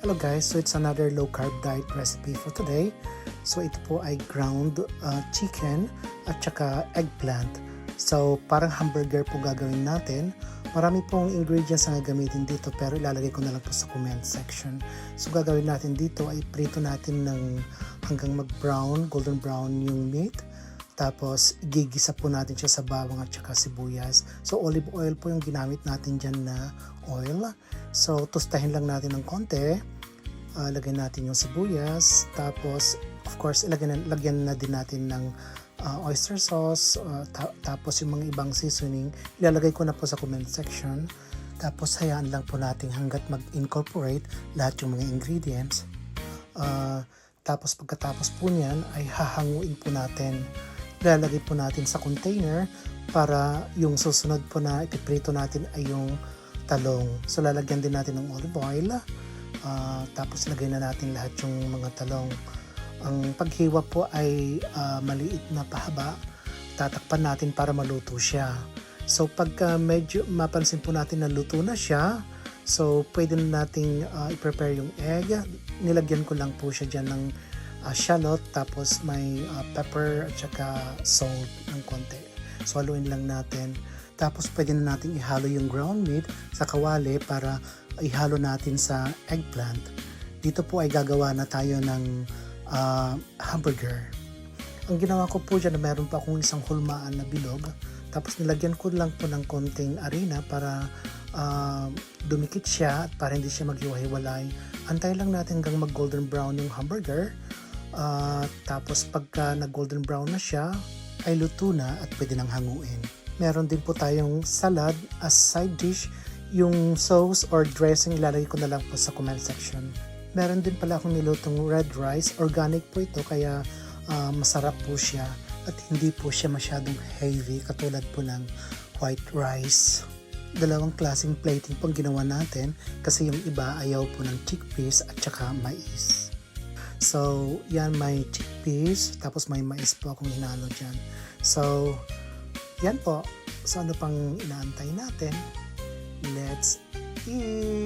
Hello guys, so it's another low carb diet recipe for today. So ito po ay ground chicken at saka eggplant. So parang hamburger po gagawin natin. Marami pong ingredients na gagamitin dito pero ilalagay ko na lang po sa comment section. So gagawin natin dito ay prito natin ng hanggang mag-brown, golden brown yung meat. Tapos igigisa po natin siya sa bawang at saka sibuyas. So olive oil po yung ginamit natin dyan na oil. So tostahin lang natin ng konti. Lagyan natin yung sibuyas. Tapos of course lagyan na din natin ng oyster sauce. Tapos yung mga ibang seasoning ilalagay ko na po sa comment section. Tapos hayaan lang po natin hanggat mag-incorporate lahat yung mga ingredients. Tapos pagkatapos po niyan ay hahanguin po natin. Ilalagay po natin sa container para yung susunod po na ipiprito natin ay yung talong. So lalagyan din natin ng olive oil. Tapos lagay na natin lahat yung mga talong. Ang paghiwa po ay maliit na pahaba. Tatakpan natin para maluto siya. So pagka medyo mapansin po natin na luto na siya, so pwede na nating i-prepare yung egg. Nilagyan ko lang po siya dyan ng shallot, tapos may pepper at saka salt ng konti. So haluin lang natin. Tapos pwede na natin ihalo yung ground meat sa kawali para ihalo natin sa eggplant. Dito po ay gagawa na tayo ng hamburger. Ang ginawa ko po dyan, meron pa akong isang hulmaan na bilog. Tapos nilagyan ko lang po ng konting arena para dumikit siya at para hindi siya maghiwa-hiwalay. Antay lang natin hanggang mag golden brown yung hamburger. Tapos pagka nag golden brown na siya, ay luto na at pwede nang hanguin. Meron din po tayong salad as side dish. Yung sauce or dressing ilalagay ko na lang po sa comment section. Meron din pala akong nilutong red rice. Organic po ito kaya masarap po siya at hindi po siya masyadong heavy katulad po ng white rice. Dalawang klaseng plating pong ginawa natin kasi yung iba ayaw po ng chickpeas at saka mais. So yan, may chickpeas tapos may mais po akong hinalo dyan. So yan po. So ano pang inaantay natin? Let's eat!